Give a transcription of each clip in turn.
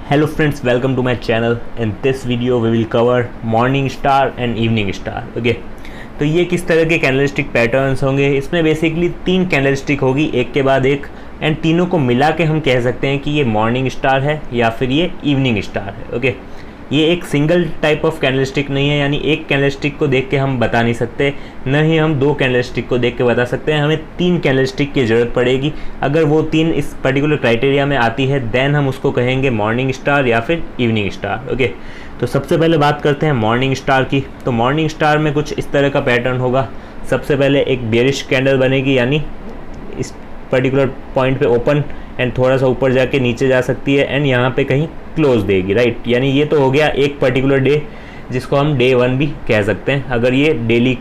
Hello friends, welcome to my channel. In this video we will cover morning star and evening star. Okay, तो ये किस तरह के candlestick patterns होंगे। इसमें बेसिकली 3 कैंडलस्टिक होगी एक के बाद एक, एंड तीनों को मिला के हम कह सकते हैं कि ये मॉर्निंग स्टार है या फिर ये इवनिंग स्टार है। ओके, ये एक सिंगल टाइप ऑफ कैंडलस्टिक नहीं है, यानी एक कैंडलस्टिक को देख के हम बता नहीं सकते, न ही हम 2 कैंडलस्टिक को देख के बता सकते हैं। हमें 3 कैंडलस्टिक की ज़रूरत पड़ेगी। अगर वो 3 इस पर्टिकुलर क्राइटेरिया में आती है देन हम उसको कहेंगे मॉर्निंग स्टार या फिर इवनिंग स्टार। ओके, तो सबसे पहले बात करते हैं मॉर्निंग स्टार की। तो मॉर्निंग स्टार में कुछ इस तरह का पैटर्न होगा। सबसे पहले एक बेरिश कैंडल बनेगी, यानी इस पर्टिकुलर पॉइंट पे ओपन एंड थोड़ा सा ऊपर जाके नीचे जा सकती है एंड यहाँ पे कहीं क्लोज देगी, राइट। यानी ये तो हो गया एक पर्टिकुलर डे, जिसको हम डे 1 भी कह सकते हैं अगर ये डेली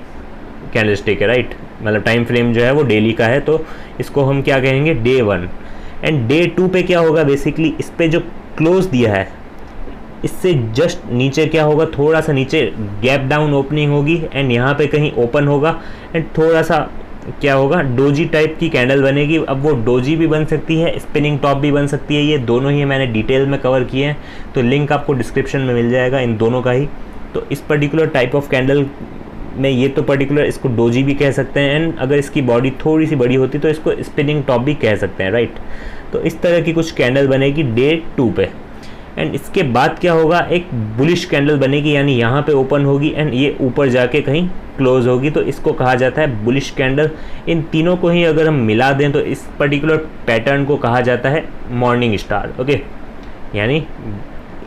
कैंडलस्टिक है, राइट। मतलब टाइम फ्रेम जो है वो डेली का है, तो इसको हम क्या कहेंगे, डे 1। एंड डे 2 पे क्या होगा, बेसिकली इस पे जो क्लोज दिया है इससे जस्ट नीचे क्या होगा, थोड़ा सा नीचे गैप डाउन ओपनिंग होगी एंड यहाँ पे कहीं ओपन होगा एंड थोड़ा सा क्या होगा, डोजी टाइप की कैंडल बनेगी। अब वो डोजी भी बन सकती है, स्पिनिंग टॉप भी बन सकती है। ये दोनों ही मैंने डिटेल में कवर किए हैं, तो लिंक आपको डिस्क्रिप्शन में मिल जाएगा इन दोनों का ही। तो इस पर्टिकुलर टाइप ऑफ कैंडल में ये तो पर्टिकुलर इसको डोजी भी कह सकते हैं, एंड अगर इसकी बॉडी थोड़ी सी बड़ी होती तो इसको स्पिनिंग टॉप भी कह सकते हैं, राइट। तो इस तरह की कुछ कैंडल बनेगी डे 2 पे। एंड इसके बाद क्या होगा, एक बुलिश कैंडल बनेगी, यानी यहाँ पे ओपन होगी एंड ये ऊपर जाके कहीं क्लोज होगी, तो इसको कहा जाता है बुलिश कैंडल। इन तीनों को ही अगर हम मिला दें तो इस पर्टिकुलर पैटर्न को कहा जाता है मॉर्निंग स्टार। ओके, यानी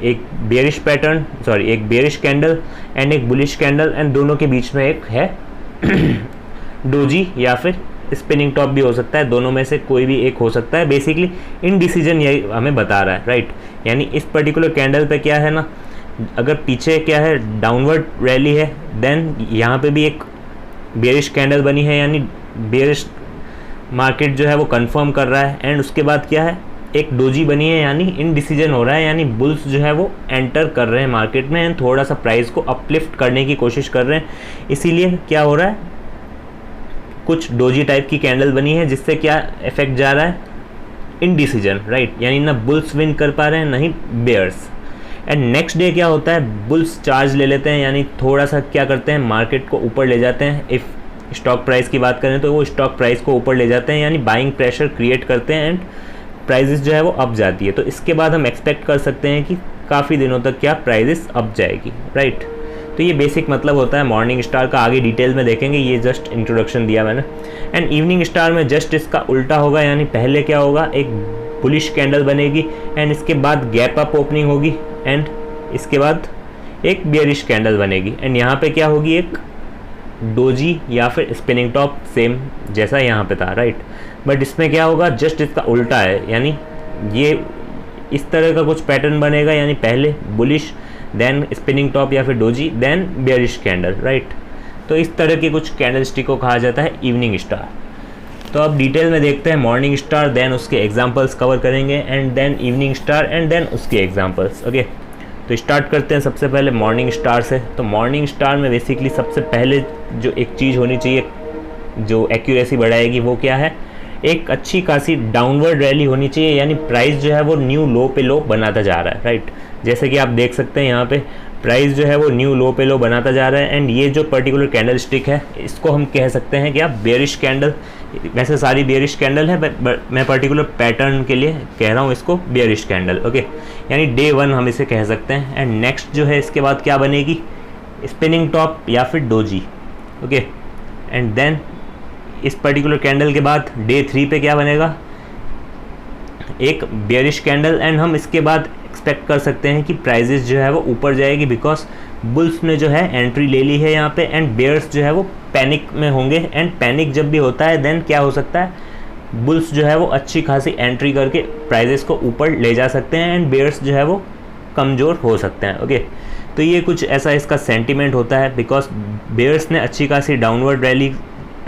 एक बेरिश पैटर्न, सॉरी एक बेरिश कैंडल एंड एक बुलिश कैंडल, एंड दोनों के बीच में एक है डोजी या फिर स्पिनिंग टॉप भी हो सकता है। दोनों में से कोई भी एक हो सकता है। बेसिकली इनडिसीजन यही हमें बता रहा है, राइट। यानी इस पर्टिकुलर कैंडल पे क्या है ना, अगर पीछे क्या है डाउनवर्ड रैली है, देन यहाँ पे भी एक बेरिश कैंडल बनी है, यानी बेरिश मार्केट जो है वो कंफर्म कर रहा है। एंड उसके बाद क्या है, एक डोजी बनी है, यानी इनडिसीजन हो रहा है, यानी बुल्स जो है वो एंटर कर रहे हैं मार्केट में एंड थोड़ा सा प्राइस को अपलिफ्ट करने की कोशिश कर रहे हैं। इसीलिए क्या हो रहा है, कुछ डोजी टाइप की कैंडल बनी है, जिससे क्या इफेक्ट जा रहा है, इनडिसीजन, राइट। यानी ना बुल्स विन कर पा रहे हैं ना ही बेयर्स। एंड नेक्स्ट डे क्या होता है, बुल्स चार्ज ले लेते हैं, यानी थोड़ा सा क्या करते हैं, मार्केट को ऊपर ले जाते हैं। इफ़ स्टॉक प्राइस की बात करें तो वो स्टॉक प्राइस को ऊपर ले जाते हैं, यानी बाइंग प्रेशर क्रिएट करते हैं एंड प्राइजेस जो है वो अप जाती है। तो इसके बाद हम एक्सपेक्ट कर सकते हैं कि काफ़ी दिनों तक क्या प्राइजेस अप जाएगी, राइट। तो ये बेसिक मतलब होता है मॉर्निंग स्टार का। आगे डिटेल में देखेंगे, ये जस्ट इंट्रोडक्शन दिया मैंने। एंड इवनिंग स्टार में जस्ट इसका उल्टा होगा, यानी पहले क्या होगा, एक बुलिश कैंडल बनेगी एंड इसके बाद गैप अप ओपनिंग होगी एंड इसके बाद एक बेयरिश कैंडल बनेगी एंड यहाँ पे क्या होगी, एक डोजी या फिर स्पिनिंग टॉप, सेम जैसा यहाँ पे था, राइट। बट इसमें क्या होगा, जस्ट इसका उल्टा है, यानी ये इस तरह का कुछ पैटर्न बनेगा, यानी पहले बुलिश, देन स्पिनिंग टॉप या फिर doji, then bearish candle, right. तो इस तरह के कुछ कैंडल स्टिक को कहा जाता है इवनिंग स्टार। तो अब डिटेल में देखते हैं मॉर्निंग स्टार, देन उसके एग्जांपल्स कवर करेंगे and then evening star and then उसके एग्जांपल्स। ओके, तो स्टार्ट करते हैं सबसे पहले मॉर्निंग स्टार से। तो मॉर्निंग स्टार में बेसिकली सबसे पहले जो एक चीज़ होनी चाहिए जो एक्यूरेसी बढ़ाएगी वो क्या है, एक अच्छी खासी डाउनवर्ड रैली होनी चाहिए, यानी प्राइस जो है वो न्यू लो पे लो बनाता जा रहा है, राइट। जैसे कि आप देख सकते हैं यहाँ पे प्राइस जो है वो न्यू लो पे लो बनाता जा रहा है एंड ये जो पर्टिकुलर कैंडल स्टिक है इसको हम कह सकते हैं कि आप बेरिश कैंडल। वैसे सारी बेरिश कैंडल है, मैं पर्टिकुलर पैटर्न के लिए कह रहा हूँ इसको बेरिश कैंडल। ओके, यानी डे 1 हम इसे कह सकते हैं। एंड नेक्स्ट जो है इसके बाद क्या बनेगी, स्पिनिंग टॉप या फिर डोजी। ओके, एंड देन इस पर्टिकुलर कैंडल के बाद डे 3 पे क्या बनेगा, एक बेरिश कैंडल एंड हम इसके बाद एक्सपेक्ट कर सकते हैं कि प्राइजेस जो है वो ऊपर जाएगी, बिकॉज बुल्स ने जो है एंट्री ले ली है यहाँ पे एंड बेयर्स जो है वो पैनिक में होंगे। एंड पैनिक जब भी होता है देन क्या हो सकता है, बुल्स जो है वो अच्छी खासी एंट्री करके प्राइजेस को ऊपर ले जा सकते हैं एंड बेयर्स जो है वो कमज़ोर हो सकते हैं। ओके, तो ये कुछ ऐसा इसका सेंटिमेंट होता है, बिकॉज बेयर्स ने अच्छी खासी डाउनवर्ड रैली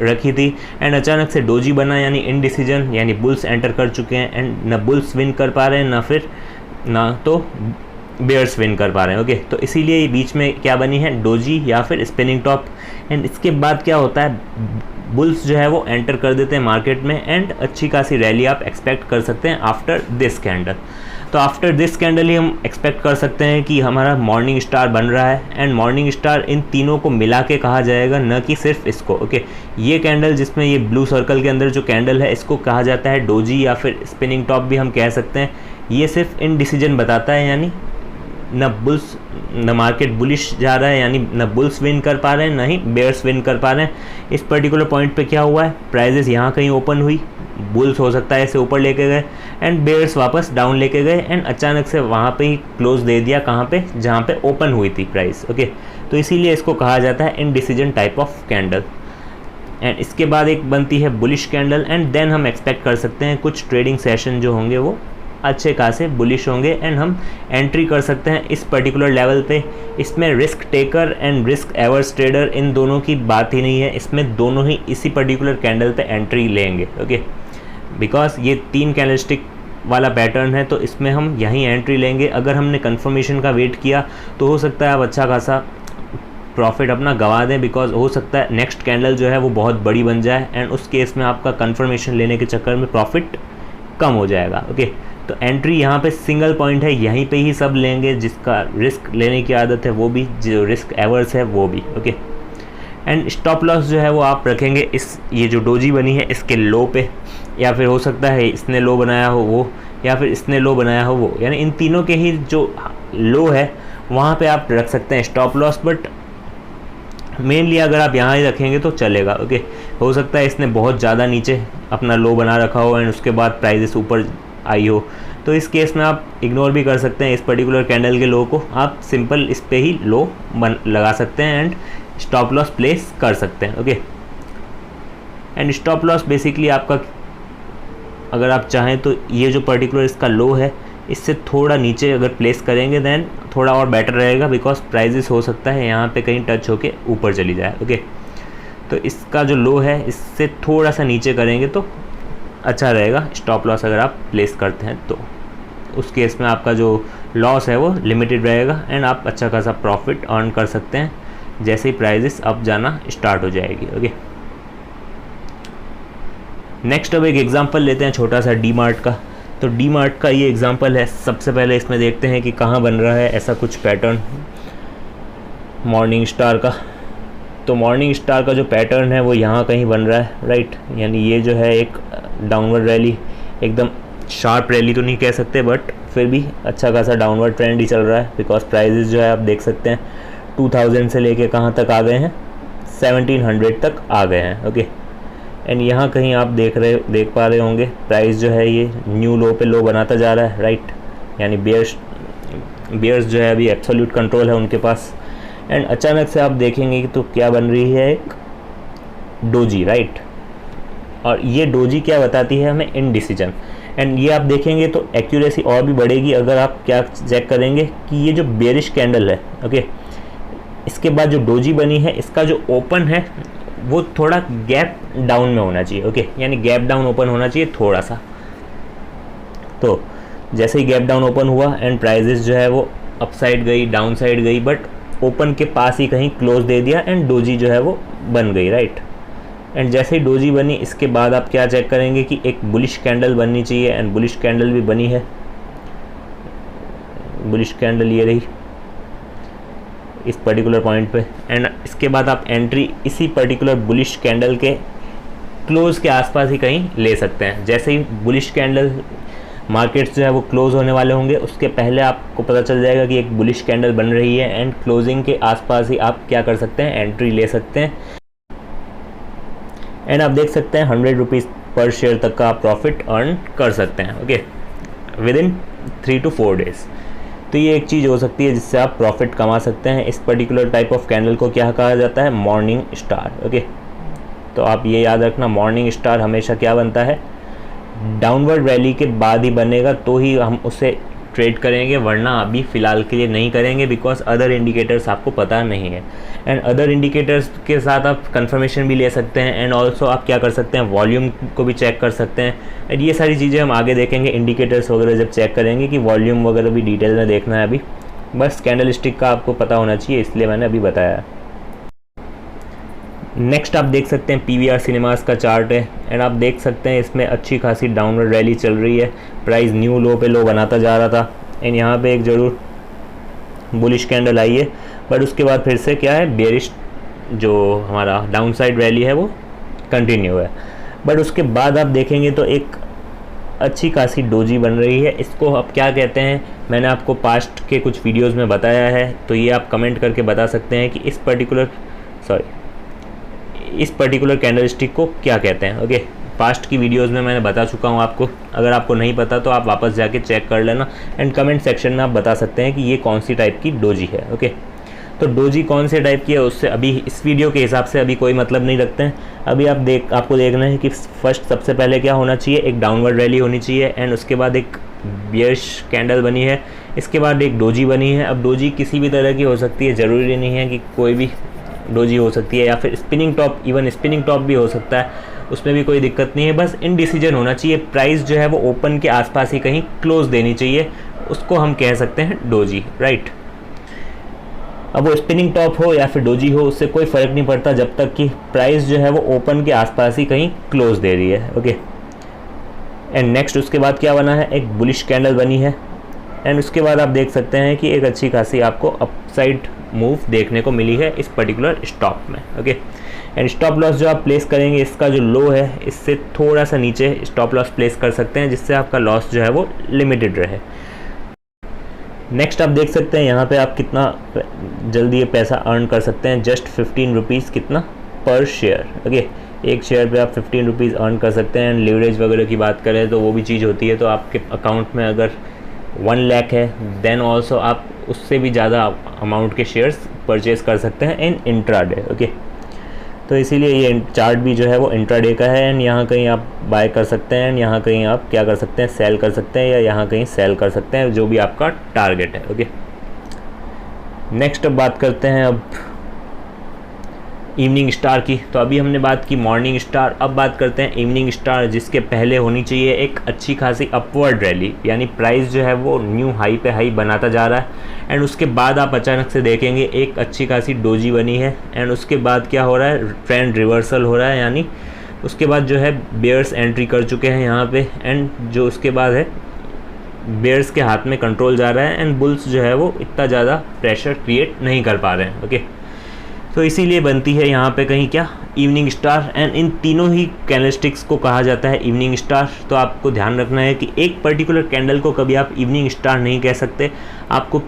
रखी थी एंड अचानक से डोजी बना, यानी इनडिसीजन, यानी बुल्स एंटर कर चुके हैं एंड ना बुल्स विन कर पा रहे हैं ना तो बेयर्स विन कर पा रहे हैं। ओके, तो इसीलिए ये बीच में क्या बनी है, डोजी या फिर स्पिनिंग टॉप। एंड इसके बाद क्या होता है, बुल्स जो है वो एंटर कर देते हैं मार्केट में एंड अच्छी खासी रैली आप एक्सपेक्ट कर सकते हैं आफ्टर दिस कैंडल। तो आफ्टर दिस कैंडल ही हम एक्सपेक्ट कर सकते हैं कि हमारा मॉर्निंग स्टार बन रहा है एंड मॉर्निंग स्टार इन तीनों को मिला के कहा जाएगा, न कि सिर्फ इसको। ओके, ये कैंडल जिसमें ये ब्लू सर्कल के अंदर जो कैंडल है इसको कहा जाता है डोजी या फिर स्पिनिंग टॉप भी हम कह सकते हैं। ये सिर्फ इनडिसीजन बताता है, यानी न मार्केट बुलिश जा रहा है, यानी न बुल्स विन कर पा रहे हैं, न ही बेयर्स विन कर पा रहे हैं। इस पर्टिकुलर पॉइंट पे क्या हुआ है, प्राइजेस यहाँ कहीं ओपन हुई, बुल्स हो सकता है इसे ऊपर लेके गए एंड बेयर्स वापस डाउन लेके गए एंड अचानक से वहाँ पे ही क्लोज दे दिया, कहाँ पे, जहाँ पे ओपन हुई थी प्राइस। ओके, तो इसीलिए इसको कहा जाता है indecision type of candle. And इसके बाद एक बनती है बुलिश कैंडल एंड देन हम एक्सपेक्ट कर सकते हैं कुछ ट्रेडिंग सेशन जो होंगे वो अच्छे खासे बुलिश होंगे एंड हम एंट्री कर सकते हैं इस पर्टिकुलर लेवल पे। इसमें risk taker and risk averse trader इन दोनों की बात ही नहीं है, इसमें दोनों ही इसी पर्टिकुलर कैंडल पे एंट्री लेंगे। ओके, बिकॉज ये 3 कैंडलस्टिक वाला पैटर्न है तो इसमें हम यहीं एंट्री लेंगे। अगर हमने कंफर्मेशन का वेट किया तो हो सकता है आप अच्छा खासा प्रॉफिट अपना गंवा दें, बिकॉज हो सकता है नेक्स्ट कैंडल जो है वो बहुत बड़ी बन जाए एंड उस केस में आपका कंफर्मेशन लेने के चक्कर में प्रॉफिट कम हो जाएगा। ओके, तो एंट्री यहाँ पे सिंगल पॉइंट है, यहीं पे ही सब लेंगे, जिसका रिस्क लेने की आदत है वो भी, जो रिस्क एवर्स है वो भी। ओके, एंड स्टॉप लॉस जो है वो आप रखेंगे इस, ये जो डोजी बनी है इसके लो पे, या फिर हो सकता है इसने लो बनाया हो वो, या फिर इसने लो बनाया हो वो, यानी इन तीनों के ही जो लो है वहाँ पे आप रख सकते हैं स्टॉप लॉस। बट मेनली अगर आप यहाँ ही रखेंगे तो चलेगा। ओके, हो सकता है इसने बहुत ज़्यादा नीचे अपना लो बना रखा हो एंड उसके बाद प्राइजेस ऊपर आई हो, तो इस केस में आप इग्नोर भी कर सकते हैं इस पर्टिकुलर कैंडल के लो को, आप सिंपल इस पे ही लो लगा सकते हैं एंड स्टॉप लॉस प्लेस कर सकते हैं। Okay, and stop loss basically आपका, अगर आप चाहें तो ये जो पर्टिकुलर इसका लो है इससे थोड़ा नीचे अगर प्लेस करेंगे देन थोड़ा और बेटर रहेगा, बिकॉज प्राइजेस हो सकता है यहाँ पे कहीं टच होके ऊपर चली जाए। ओके, तो इसका जो लो है इससे थोड़ा सा नीचे करेंगे तो अच्छा रहेगा स्टॉप लॉस अगर आप प्लेस करते हैं तो। उस केस में आपका जो लॉस है वो लिमिटेड रहेगा एंड आप अच्छा खासा प्रॉफिट अर्न कर सकते हैं जैसे ही प्राइजेस अप जाना स्टार्ट हो जाएगी। ओके, नेक्स्ट अब एक एग्जांपल लेते हैं छोटा सा डी मार्ट का। तो डी मार्ट का ये एग्जांपल है। सबसे पहले इसमें देखते हैं कि कहाँ बन रहा है ऐसा कुछ पैटर्न मॉर्निंग स्टार का। तो मॉर्निंग स्टार का जो पैटर्न है वो यहाँ कहीं बन रहा है, राइट। यानी ये जो है एक डाउनवर्ड रैली, एकदम शार्प रैली तो नहीं कह सकते बट फिर भी अच्छा खासा डाउनवर्ड ट्रेंड ही चल रहा है, बिकॉज प्राइजेस जो है आप देख सकते हैं 2000 से लेके कहाँ तक आ गए हैं, 1700 तक आ गए हैं। ओके, एंड यहाँ कहीं आप देख पा रहे होंगे प्राइस जो है ये न्यू लो पे लो बनाता जा रहा है, राइट। यानी बेयर्स जो है अभी एब्सोल्यूट कंट्रोल है उनके पास। एंड अचानक से आप देखेंगे कि तो क्या बन रही है, एक डोजी, राइट। और ये डोजी क्या बताती है हमें, इनडिसीजन। एंड ये आप देखेंगे तो एक्यूरेसी और भी बढ़ेगी अगर आप क्या चेक करेंगे कि ये जो बेरिश कैंडल है, ओके, इसके बाद जो डोजी बनी है इसका जो ओपन है वो थोड़ा गैप डाउन में होना चाहिए। ओके, यानी गैप डाउन ओपन होना चाहिए थोड़ा सा। तो जैसे ही गैप डाउन ओपन हुआ एंड प्राइजेस जो है वो अप साइड गई, डाउन साइड गई, बट ओपन के पास ही कहीं क्लोज दे दिया एंड डोजी जो है वो बन गई, राइट। एंड जैसे ही डोजी बनी इसके बाद आप क्या चेक करेंगे कि एक बुलिश कैंडल बननी चाहिए एंड बुलिश कैंडल भी बनी है। बुलिश कैंडल ये रही इस पर्टिकुलर पॉइंट पे। एंड इसके बाद आप एंट्री इसी पर्टिकुलर बुलिश कैंडल के क्लोज के आसपास ही कहीं ले सकते हैं। जैसे ही बुलिश कैंडल मार्केट्स जो है वो क्लोज होने वाले होंगे उसके पहले आपको पता चल जाएगा कि एक बुलिश कैंडल बन रही है एंड क्लोजिंग के आसपास ही आप क्या कर सकते हैं, एंट्री ले सकते हैं। एंड आप देख सकते हैं 100 रुपीज़ पर शेयर तक का आप प्रॉफिट अर्न कर सकते हैं। Okay, with in 3 to 4 days. तो ये एक चीज़ हो सकती है जिससे आप प्रॉफिट कमा सकते हैं। इस पर्टिकुलर टाइप ऑफ कैंडल को क्या कहा जाता है, मॉर्निंग स्टार। ओके, तो आप ये याद रखना, मॉर्निंग स्टार हमेशा क्या बनता है, डाउनवर्ड रैली के बाद ही बनेगा तो ही हम उसे ट्रेड करेंगे, वरना अभी फ़िलहाल के लिए नहीं करेंगे, बिकॉज अदर इंडिकेटर्स आपको पता नहीं है। एंड अदर इंडिकेटर्स के साथ आप कंफर्मेशन भी ले सकते हैं एंड ऑल्सो आप क्या कर सकते हैं, वॉल्यूम को भी चेक कर सकते हैं। एंड ये सारी चीज़ें हम आगे देखेंगे, इंडिकेटर्स वगैरह जब चेक करेंगे कि वॉल्यूम वगैरह भी डिटेल में देखना है। अभी बस कैंडल स्टिक का आपको पता होना चाहिए, इसलिए मैंने अभी बताया। नेक्स्ट आप देख सकते हैं PVR सिनेमास का चार्ट है एंड आप देख सकते हैं इसमें अच्छी खासी डाउनवर्ड रैली चल रही है। प्राइस न्यू लो पे लो बनाता जा रहा था एंड यहाँ पे एक ज़रूर बुलिश कैंडल आई है, बट उसके बाद फिर से क्या है, बेरिश जो हमारा डाउन साइड रैली है वो कंटिन्यू है। बट उसके बाद आप देखेंगे तो एक अच्छी खासी डोजी बन रही है। इसको अब क्या कहते हैं, मैंने आपको पास्ट के कुछ वीडियोस में बताया है, तो ये आप कमेंट करके बता सकते हैं कि इस पर्टिकुलर कैंडलस्टिक को क्या कहते हैं। ओके, पास्ट की वीडियोस में मैंने बता चुका हूँ आपको। अगर आपको नहीं पता तो आप वापस जाके चेक कर लेना एंड कमेंट सेक्शन में आप बता सकते हैं कि ये कौन सी टाइप की डोजी है। ओके, तो डोजी कौन से टाइप की है उससे अभी इस वीडियो के हिसाब से अभी कोई मतलब नहीं रखते हैं। अभी आपको देखना है कि फर्स्ट सबसे पहले क्या होना चाहिए, एक डाउनवर्ड रैली होनी चाहिए एंड उसके बाद एक बेयरिश कैंडल बनी है, इसके बाद एक डोजी बनी है। अब डोजी किसी भी तरह की हो सकती है, ज़रूरी नहीं है कि कोई भी डोजी हो सकती है, या फिर spinning top, even spinning top भी हो सकता है, उसमें भी कोई दिक्कत नहीं है। बस इनडिसीजन होना चाहिए, प्राइस जो है वो ओपन के आसपास ही कहीं क्लोज देनी चाहिए, उसको हम कह सकते हैं डोजी, राइट। अब वो स्पिनिंग टॉप हो या फिर डोजी हो, उससे कोई फ़र्क नहीं पड़ता जब तक कि प्राइस जो है वो ओपन के आसपास ही कहीं क्लोज दे रही है। ओके, एंड नेक्स्ट उसके बाद क्या बना है, एक बुलिश कैंडल बनी है एंड उसके बाद आप देख सकते हैं कि एक अच्छी खासी आपको अपसाइड मूव देखने को मिली है इस पर्टिकुलर स्टॉप में। ओके, एंड स्टॉप लॉस जो आप प्लेस करेंगे, इसका जो लो है इससे थोड़ा सा नीचे स्टॉप लॉस प्लेस कर सकते हैं, जिससे आपका लॉस जो है वो लिमिटेड रहे। नेक्स्ट आप देख सकते हैं यहाँ पे आप कितना जल्दी ये पैसा अर्न कर सकते हैं, जस्ट 15 रुपीज़ कितना पर शेयर। ओके, एक शेयर पे आप 15 रुपीज़ अर्न कर सकते हैं। एंड लीवरेज वगैरह की बात करें तो वो भी चीज़ होती है, तो आपके अकाउंट में अगर 1 लाख है देन ऑल्सो आप उससे भी ज़्यादा अमाउंट के शेयर्स परचेज़ कर सकते हैं इन इंट्राडे। ओके, तो इसीलिए ये चार्ट भी जो है वो इंट्राडे का है एंड यहाँ कहीं आप बाय कर सकते हैं एंड यहाँ कहीं आप क्या कर सकते हैं, सेल कर सकते हैं, या यहाँ कहीं सेल कर सकते हैं, जो भी आपका टारगेट है। ओके, नेक्स्ट अब बात करते हैं अब इवनिंग स्टार की। तो अभी हमने बात की मॉर्निंग स्टार, अब बात करते हैं इवनिंग स्टार, जिसके पहले होनी चाहिए एक अच्छी खासी अपवर्ड रैली, यानी प्राइस जो है वो न्यू हाई पे हाई बनाता जा रहा है एंड उसके बाद आप अचानक से देखेंगे एक अच्छी खासी डोजी बनी है एंड उसके बाद क्या हो रहा है, ट्रेंड रिवर्सल हो रहा है, यानी उसके बाद जो है बेयर्स एंट्री कर चुके हैं यहाँ पे एंड जो उसके बाद है बेयर्स के हाथ में कंट्रोल जा रहा है एंड बुल्स जो है वो इतना ज़्यादा प्रेशर क्रिएट नहीं कर पा रहे हैं। ओके, तो इसीलिए बनती है यहाँ पे कहीं क्या, इवनिंग स्टार एंड इन तीनों ही कैंडलस्टिक्स को कहा जाता है इवनिंग स्टार। तो आपको ध्यान रखना है कि एक पर्टिकुलर कैंडल को कभी आप इवनिंग स्टार नहीं कह सकते, आपको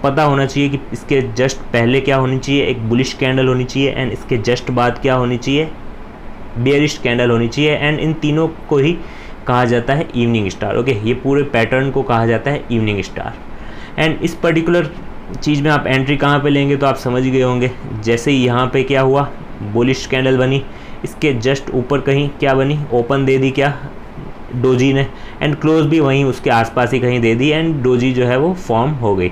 पता होना चाहिए कि इसके जस्ट पहले क्या होनी चाहिए, एक बुलिश कैंडल होनी चाहिए एंड इसके जस्ट बाद क्या होनी चाहिए, बेयरिश कैंडल होनी चाहिए एंड इन तीनों को ही कहा जाता है इवनिंग स्टार। ओके, ये पूरे पैटर्न को कहा जाता है इवनिंग स्टार। एंड इस पर्टिकुलर चीज़ में आप एंट्री कहाँ पे लेंगे तो आप समझ गए होंगे। जैसे ही यहाँ पे क्या हुआ, बुलिश कैंडल बनी, इसके जस्ट ऊपर कहीं क्या बनी, ओपन दे दी क्या डोजी ने एंड क्लोज भी वहीं उसके आसपास ही कहीं दे दी एंड डोजी जो है वो फॉर्म हो गई।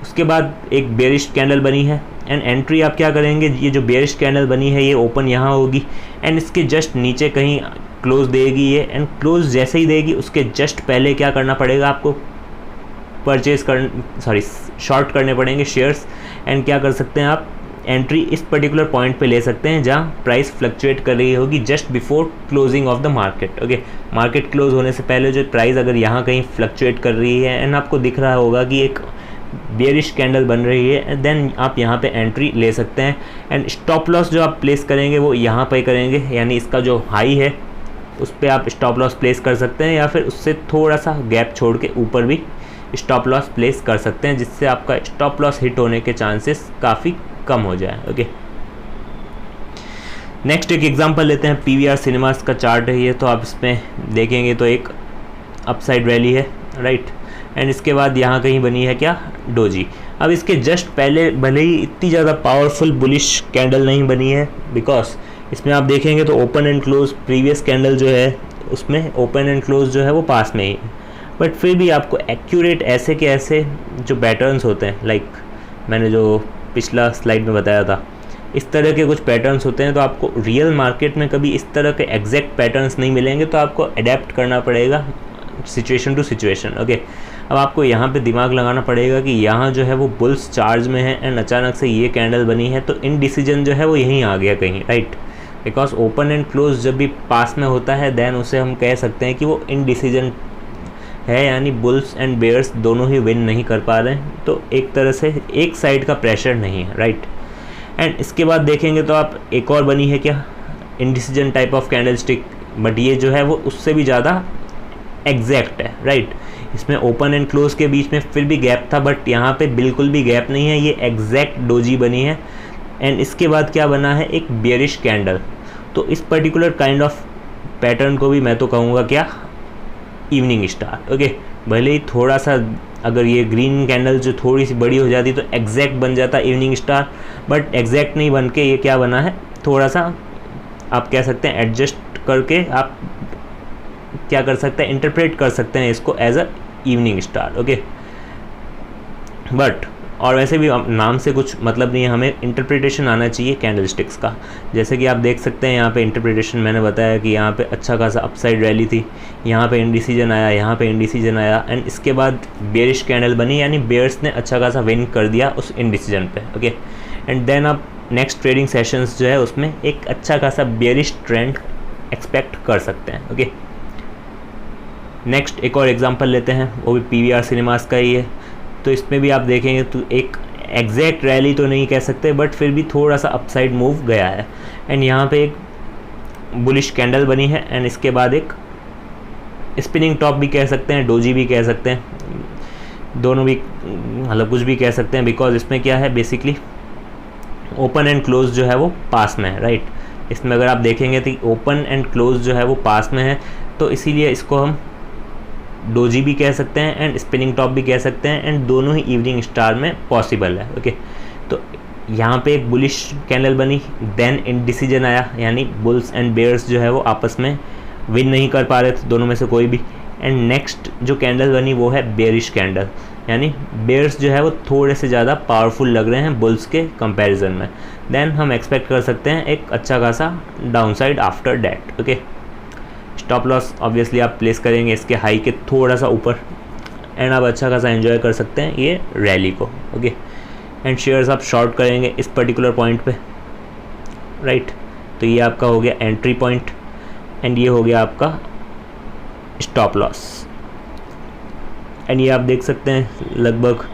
उसके बाद एक बेयरिश कैंडल बनी है एंड एंट्री आप क्या करेंगे, ये जो बेयरिश कैंडल बनी है ये ओपन यहाँ होगी एंड इसके जस्ट नीचे कहीं क्लोज देगी ये एंड क्लोज जैसे ही देगी उसके जस्ट पहले क्या करना पड़ेगा आपको, शॉर्ट करने पड़ेंगे शेयर्स एंड क्या कर सकते हैं आप, एंट्री इस पर्टिकुलर पॉइंट पे ले सकते हैं जहाँ प्राइस फ्लक्चुएट कर रही होगी just before closing of the market. Okay, market close होने से पहले जो प्राइस अगर यहाँ कहीं फ्लक्चुएट कर रही है एंड आपको दिख रहा होगा कि एक बेयरिश कैंडल बन रही है, देन आप यहाँ पे एंट्री ले सकते हैं एंड स्टॉप लॉस जो आप प्लेस करेंगे वो यहाँ पे करेंगे, यानी इसका जो हाई है उस पर आप स्टॉप लॉस प्लेस कर सकते हैं या फिर उससे थोड़ा सा गैप छोड़ के ऊपर भी स्टॉप लॉस प्लेस कर सकते हैं, जिससे आपका स्टॉप लॉस हिट होने के चांसेस काफ़ी कम हो जाए। ओके, नेक्स्ट एक एग्जांपल लेते हैं, PVR सिनेमास का चार्ट है ये, तो आप इसमें देखेंगे तो एक अपसाइड रैली है, राइट, एंड इसके बाद यहाँ कहीं बनी है क्या, डोजी। अब इसके जस्ट पहले भले ही इतनी ज़्यादा पावरफुल बुलिश कैंडल नहीं बनी है, बिकॉज इसमें आप देखेंगे तो open and close previous candle जो है उसमें ओपन एंड क्लोज जो है वो पास में ही है, बट फिर भी आपको एक्यूरेट ऐसे के ऐसे जो पैटर्न्स होते हैं, लाइक मैंने जो पिछला स्लाइड में बताया था, इस तरह के कुछ पैटर्न्स होते हैं, तो आपको रियल मार्केट में कभी इस तरह के एग्जैक्ट पैटर्न्स नहीं मिलेंगे, तो आपको अडेप्ट करना पड़ेगा सिचुएशन टू सिचुएशन। ओके, अब आपको यहाँ पे दिमाग लगाना पड़ेगा कि यहाँ जो है वो बुल्स चार्ज में है एंड अचानक से ये कैंडल बनी है, तो इनडिसीजन जो है वो यहीं आ गया कहीं, right. Because open and close जब भी पास में होता है देन उसे हम कह सकते हैं कि वो इनडिसीजन है, यानी बुल्स एंड बेयर्स दोनों ही विन नहीं कर पा रहे हैं, तो एक तरह से एक साइड का प्रेशर नहीं है, राइट। एंड इसके बाद देखेंगे तो आप एक और बनी है क्या, indecision type of candlestick, but ये जो है वो उससे भी ज़्यादा एग्जैक्ट है, राइट। इसमें ओपन एंड क्लोज के बीच में फिर भी गैप था, बट यहाँ पे बिल्कुल भी गैप नहीं है, ये एग्जैक्ट डोजी बनी है। एंड इसके बाद क्या बना है, एक बेयरिश कैंडल। तो इस पर्टिकुलर काइंड ऑफ पैटर्न को भी मैं तो कहूँगा क्या, इवनिंग स्टार, ओके। भले ही थोड़ा सा अगर ये ग्रीन कैंडल जो थोड़ी सी बड़ी हो जाती तो एग्जैक्ट बन जाता इवनिंग स्टार, बट एग्जैक्ट नहीं बन के ये क्या बना है, थोड़ा सा आप कह सकते हैं एडजस्ट करके आप क्या कर सकते हैं, इंटरप्रेट कर सकते हैं इसको as a evening star, okay. But और वैसे भी नाम से कुछ मतलब नहीं है, हमें इंटरप्रिटेशन आना चाहिए कैंडलस्टिक्स का। जैसे कि आप देख सकते हैं यहाँ पे इंटरप्रिटेशन मैंने बताया कि यहाँ पे अच्छा खासा अपसाइड रैली थी, यहाँ पे इंडिसीजन आया, यहाँ पे इंडिसीजन आया, एंड इसके बाद बेयरिश कैंडल बनी, यानी बेयर्स ने अच्छा खासा विन कर दिया उस इंडिसीजन पे, ओके। एंड देन आप नेक्स्ट ट्रेडिंग सेशंस जो है उसमें एक अच्छा खासा बेयरिश ट्रेंड एक्सपेक्ट कर सकते हैं, ओके। नेक्स्ट एक और एग्जांपल लेते हैं, वो भी पीवीआर सिनेमास का ही है। तो इसमें भी आप देखेंगे तो एक एग्जैक्ट रैली तो नहीं कह सकते, बट फिर भी थोड़ा सा अपसाइड मूव गया है। एंड यहाँ पे एक बुलिश कैंडल बनी है, एंड इसके बाद एक स्पिनिंग टॉप भी कह सकते हैं, डोजी भी कह सकते हैं, दोनों भी मतलब कुछ भी कह सकते हैं, बिकॉज इसमें क्या है बेसिकली ओपन एंड क्लोज जो है वो पास में है, राइट। इसमें अगर आप देखेंगे तो ओपन एंड क्लोज जो है वो पास में है, तो इसीलिए इसको हम डोजी भी कह सकते हैं एंड स्पिनिंग टॉप भी कह सकते हैं, एंड दोनों ही इवनिंग स्टार में पॉसिबल है, ओके। तो यहाँ पे एक बुलिश कैंडल बनी, देन इंडिसीजन आया, यानी बुल्स एंड बेयर्स जो है वो आपस में विन नहीं कर पा रहे थे, दोनों में से कोई भी। एंड नेक्स्ट जो कैंडल बनी वो है बेयरिश कैंडल, यानी बेयर्स जो है वो थोड़े से ज़्यादा पावरफुल लग रहे हैं बुल्स के कंपैरिजन में। देन हम एक्सपेक्ट कर सकते हैं एक अच्छा खासा downside after that, okay. Stop loss obviously आप प्लेस करेंगे इसके हाई के थोड़ा सा ऊपर, एंड आप अच्छा खासा एंजॉय कर सकते हैं ये रैली को, ओके। एंड शेयर्स आप शॉर्ट करेंगे इस पर्टिकुलर पॉइंट पे, राइट। तो ये आपका हो गया एंट्री पॉइंट, एंड ये हो गया आपका स्टॉप लॉस। एंड ये आप देख सकते हैं लगभग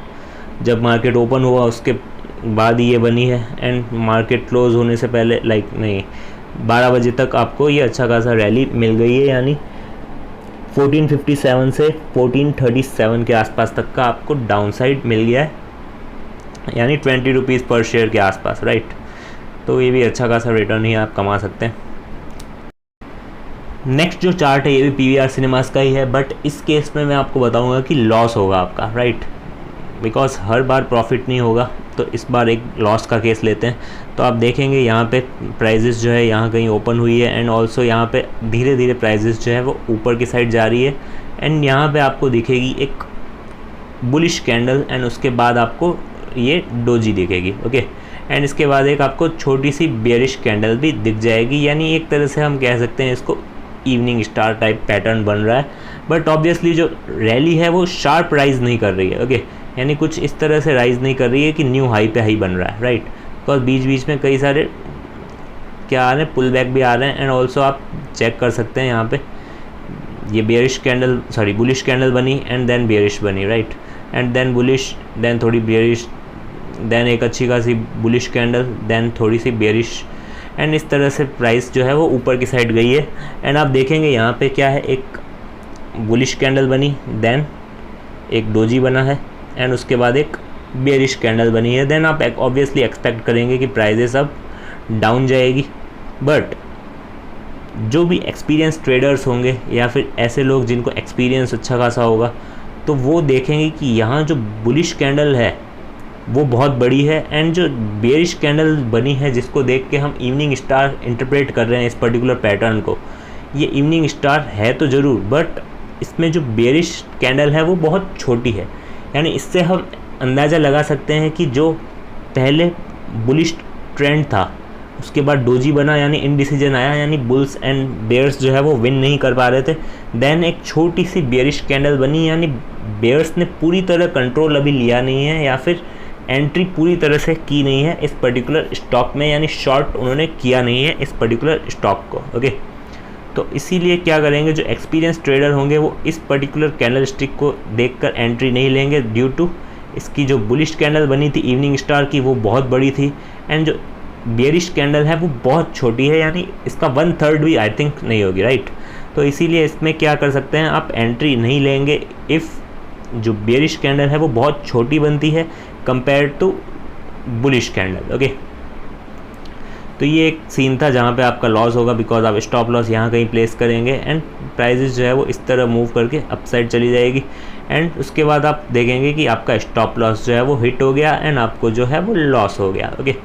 जब मार्केट ओपन हुआ उसके बाद ही ये बनी है, एंड मार्केट क्लोज होने से पहले 12 बजे तक आपको ये अच्छा खासा रैली मिल गई है, यानी 1457 से 1437 के आसपास तक का आपको डाउनसाइड मिल गया है, यानी 20 रुपीज़ पर शेयर के आसपास, राइट। तो ये भी अच्छा खासा रिटर्न ही आप कमा सकते हैं। नेक्स्ट जो चार्ट है ये भी पीवीआर सिनेमास का ही है, बट इस केस में मैं आपको बताऊंगा कि लॉस होगा आपका, right. Because her bar profit नहीं होगा, तो इस बार एक लॉस का केस लेते हैं। तो आप देखेंगे यहाँ पे प्राइजेस जो है यहाँ कहीं ओपन हुई है, एंड ऑल्सो यहाँ पे धीरे धीरे प्राइजेस जो है वो ऊपर की साइड जा रही है, एंड यहाँ पे आपको दिखेगी एक बुलिश कैंडल, एंड उसके बाद आपको ये डोजी दिखेगी, ओके। एंड इसके बाद एक आपको छोटी सी बेयरिश कैंडल भी दिख जाएगी, यानी एक तरह से हम कह सकते हैं इसको इवनिंग स्टार टाइप पैटर्न बन रहा है। बट ऑब्वियसली जो रैली है वो शार्प राइज नहीं कर रही है, ओके। यानी कुछ इस तरह से राइज नहीं कर रही है कि न्यू हाई पे हाई बन रहा है, राइट। बिकॉज बीच बीच में कई सारे क्या आ रहे हैं, पुल बैक भी आ रहे हैं, एंड ऑल्सो आप चेक कर सकते हैं यहाँ पे ये बेयरिश कैंडल बुलिश कैंडल बनी, एंड देन बेयरिश बनी, right. And then bullish, then थोड़ी बेयरिश, देन एक अच्छी खासी बुलिश कैंडल, देन थोड़ी सी बेयरिश, एंड इस तरह से प्राइस जो है वो ऊपर की साइड गई है। एंड आप देखेंगे यहाँ पे क्या है, एक बुलिश कैंडल बनी, देन एक डोजी बना है, एंड उसके बाद एक बेयरिश कैंडल बनी है। देन आप ऑब्वियसली एक्सपेक्ट करेंगे कि प्राइजेस अब डाउन जाएगी, बट जो भी एक्सपीरियंस ट्रेडर्स होंगे या फिर ऐसे लोग जिनको एक्सपीरियंस अच्छा खासा होगा, तो वो देखेंगे कि यहाँ जो बुलिश कैंडल है वो बहुत बड़ी है, एंड जो बेयरिश कैंडल बनी है जिसको देख के हम इवनिंग स्टार इंटरप्रेट कर रहे हैं इस पर्टिकुलर पैटर्न को, ये इवनिंग स्टार है तो ज़रूर, बट इसमें जो बेयरिश कैंडल है वो बहुत छोटी है। यानी इससे हम अंदाज़ा लगा सकते हैं कि जो पहले बुलिश ट्रेंड था उसके बाद डोजी बना, यानी इनडिसीजन आया, यानी बुल्स एंड बेयर्स जो है वो विन नहीं कर पा रहे थे। देन एक छोटी सी बेयरिश कैंडल बनी, यानी बेयर्स ने पूरी तरह कंट्रोल अभी लिया नहीं है, या फिर एंट्री पूरी तरह से की नहीं है इस पर्टिकुलर स्टॉक में, यानी शॉर्ट उन्होंने किया नहीं है इस पर्टिकुलर स्टॉक को। ओके, तो इसीलिए क्या करेंगे, जो एक्सपीरियंस ट्रेडर होंगे वो इस पर्टिकुलर कैंडल स्टिक को देखकर एंट्री नहीं लेंगे, ड्यू टू इसकी जो बुलिश कैंडल बनी थी इवनिंग स्टार की वो बहुत बड़ी थी, एंड जो बेरिश कैंडल है वो बहुत छोटी है, यानी इसका 1/3 भी आई थिंक नहीं होगी, राइट। तो इसीलिए इसमें क्या कर सकते हैं, आप एंट्री नहीं लेंगे इफ़ जो बेरिश कैंडल है वो बहुत छोटी बनती है compare to bullish candle. Okay, तो ये एक सीन था जहाँ पे आपका लॉस होगा, बिकॉज आप स्टॉप लॉस यहाँ कहीं प्लेस करेंगे एंड प्राइजेस जो है वो इस तरह मूव करके अपसाइड चली जाएगी, एंड उसके बाद आप देखेंगे कि आपका स्टॉप लॉस जो है वो हिट हो गया एंड आपको जो है वो लॉस हो गया। ओके,